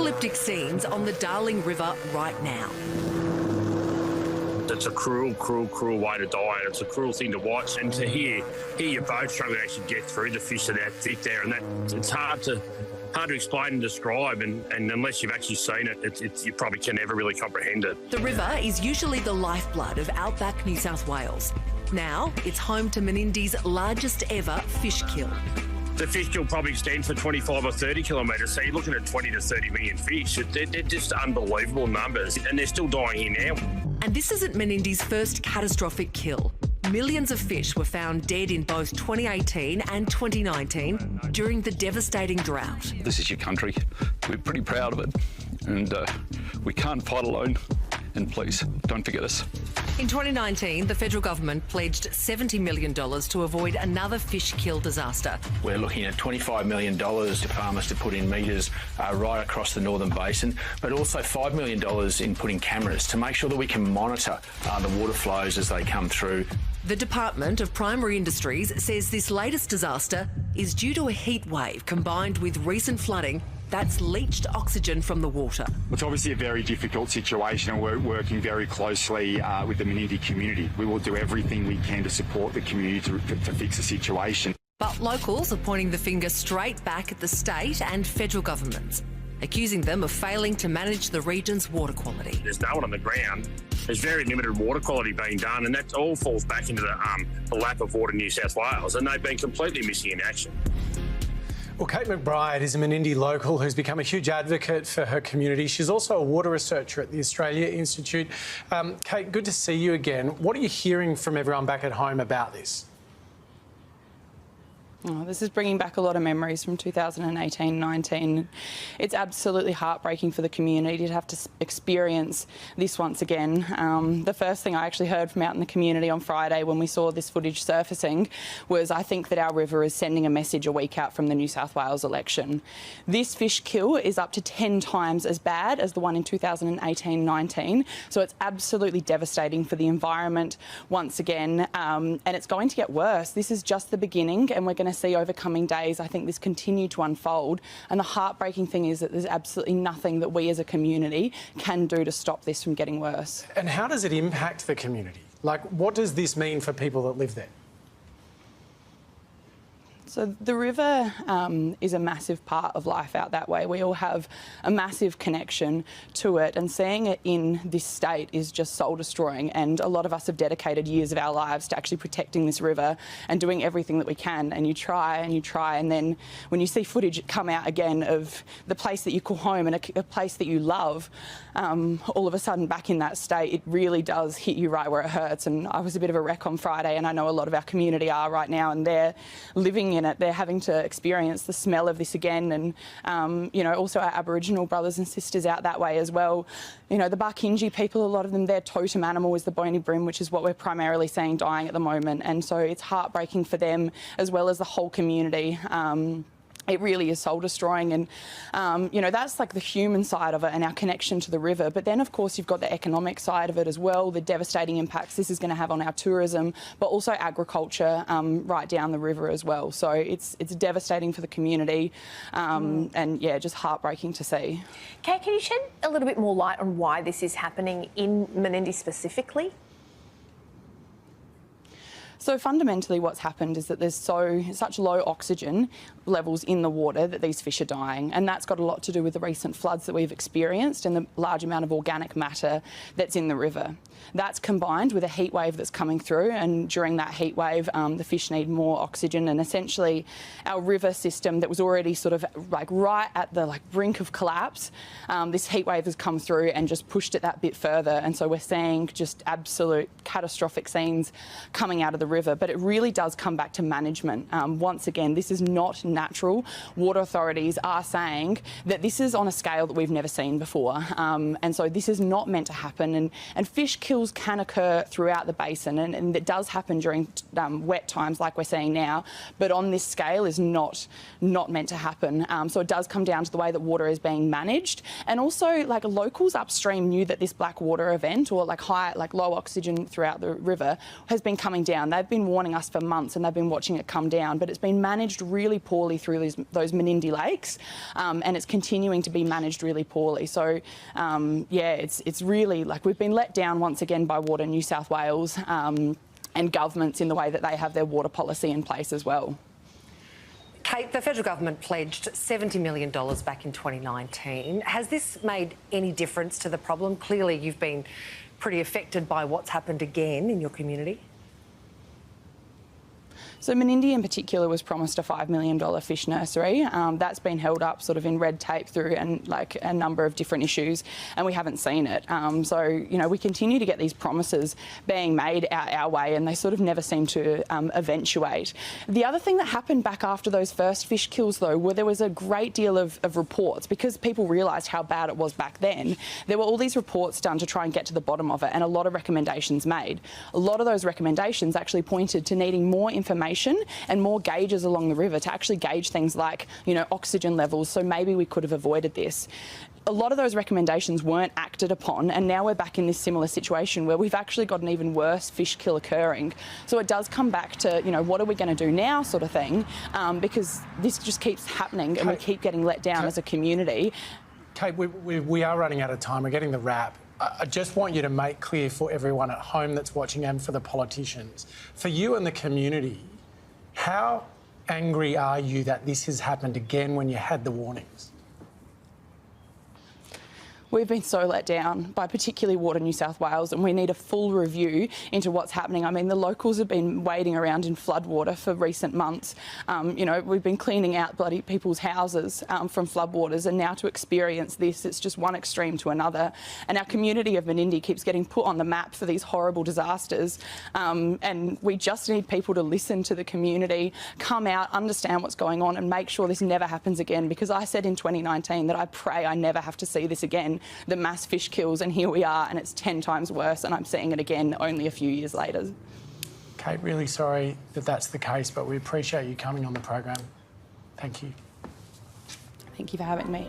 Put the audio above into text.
apocalyptic scenes on the Darling River right now. It's a cruel, cruel, cruel way to die, and it's a cruel thing to watch. And to hear your boat struggle to actually get through the fish that are that thick there, and it's hard to explain and describe, and unless you've actually seen it, you probably can never really comprehend it. The river is usually the lifeblood of outback New South Wales. Now it's home to Menindee's largest ever fish kill. The fish kill probably extends for 25 or 30 kilometres, so you're looking at 20 to 30 million fish. They're just unbelievable numbers, and they're still dying here now. And this isn't Menindee's first catastrophic kill. Millions of fish were found dead in both 2018 and 2019 during the devastating drought. This is your country. We're pretty proud of it, and we can't fight alone. And please, don't forget us. In 2019, the federal government pledged $70 million to avoid another fish kill disaster. We're looking at $25 million to farmers to put in meters right across the northern basin, but also $5 million in putting cameras to make sure that we can monitor the water flows as they come through. The Department of Primary Industries says this latest disaster is due to a heat wave combined with recent flooding that's leached oxygen from the water. It's obviously a very difficult situation, and we're working very closely with the Menindee community. We will do everything we can to support the community to fix the situation. But locals are pointing the finger straight back at the state and federal governments, accusing them of failing to manage the region's water quality. There's no one on the ground. There's very limited water quality being done, and that all falls back into the lack of water in New South Wales, and they've been completely missing in action. Well, Kate McBride is a Menindee local who's become a huge advocate for her community. She's also a water researcher at the Australia Institute. Kate, good to see you again. What are you hearing from everyone back at home about this? Oh, this is bringing back a lot of memories from 2018-19. It's absolutely heartbreaking for the community to have to experience this once again. The first thing I actually heard from out in the community on Friday when we saw this footage surfacing was, I think that our river is sending a message a week out from the New South Wales election. This fish kill is up to 10 times as bad as the one in 2018-19, so it's absolutely devastating for the environment once again, and it's going to get worse. This is just the beginning, and we're going to see over coming days, I think, this continue to unfold. And the heartbreaking thing is that there's absolutely nothing that we as a community can do to stop this from getting worse. And how does it impact the community? Like, what does this mean for people that live there? So the river is a massive part of life out that way. We all have a massive connection to it, and seeing it in this state is just soul-destroying. And a lot of us have dedicated years of our lives to actually protecting this river and doing everything that we can. And you try, and then when you see footage come out again of the place that you call home and a place that you love, all of a sudden back in that state, it really does hit you right where it hurts. And I was a bit of a wreck on Friday, and I know a lot of our community are right now, and they're living in it. They're having to experience the smell of this again, and you know, also our Aboriginal brothers and sisters out that way as well. You know, the Barkinji people, a lot of them, their totem animal is the bony brim, which is what we're primarily seeing dying at the moment, and so it's heartbreaking for them as well as the whole community. It really is soul-destroying, and you know, that's like the human side of it and our connection to the river. But then, of course, you've got the economic side of it as well, the devastating impacts this is going to have on our tourism, but also agriculture right down the river as well. So it's devastating for the community, and yeah, just heartbreaking to see. Kate, can you shed a little bit more light on why this is happening in Menindee specifically? So fundamentally what's happened is that there's such low oxygen levels in the water that these fish are dying, and that's got a lot to do with the recent floods that we've experienced and the large amount of organic matter that's in the river. That's combined with a heat wave that's coming through, and during that heat wave the fish need more oxygen, and essentially our river system that was already sort of like right at the brink of collapse, this heat wave has come through and just pushed it that bit further, and so we're seeing just absolute catastrophic scenes coming out of the river. But it really does come back to management. Once again, this is not natural. Water authorities are saying that this is on a scale that we've never seen before, and so this is not meant to happen, and fish kills can occur throughout the basin, and it does happen during wet times like we're seeing now, but on this scale is not meant to happen. So it does come down to the way that water is being managed, and also like locals upstream knew that this black water event, or low oxygen throughout the river, has been coming down. they've been warning us for months and they've been watching it come down, but it's been managed really poorly through those Menindee lakes, and it's continuing to be managed really poorly. So, yeah, it's really, like, we've been let down once again by Water New South Wales and governments in the way that they have their water policy in place as well. Kate, the federal government pledged $70 million back in 2019. Has this made any difference to the problem? Clearly, you've been pretty affected by what's happened again in your community. So Menindee in particular was promised a $5 million fish nursery. That's been held up sort of in red tape through a number of different issues, and we haven't seen it. So, you know, we continue to get these promises being made our way, and they sort of never seem to eventuate. The other thing that happened back after those first fish kills, though, where there was a great deal of reports, because people realised how bad it was back then. There were all these reports done to try and get to the bottom of it, and a lot of recommendations made. A lot of those recommendations actually pointed to needing more information and more gauges along the river to actually gauge things like, you know, oxygen levels, so maybe we could have avoided this. A lot of those recommendations weren't acted upon, and now we're back in this similar situation where we've actually got an even worse fish kill occurring. So it does come back to, you know, what are we going to do now sort of thing, because this just keeps happening and we keep getting let down as a community. Kate, we are running out of time. We're getting the wrap. I just want you to make clear for everyone at home that's watching and for the politicians, for you and the community, how angry are you that this has happened again when you had the warnings? We've been so let down by particularly Water New South Wales, and we need a full review into what's happening. I mean, the locals have been wading around in floodwater for recent months. You know, we've been cleaning out bloody people's houses from floodwaters, and now to experience this, it's just one extreme to another. And our community of Menindee keeps getting put on the map for these horrible disasters. And we just need people to listen to the community, come out, understand what's going on, and make sure this never happens again. Because I said in 2019 that I pray I never have to see this again. The mass fish kills, and here we are, and it's 10 times worse, and I'm seeing it again only a few years later. Kate, really sorry that that's the case, but we appreciate you coming on the program. Thank you. Thank you for having me.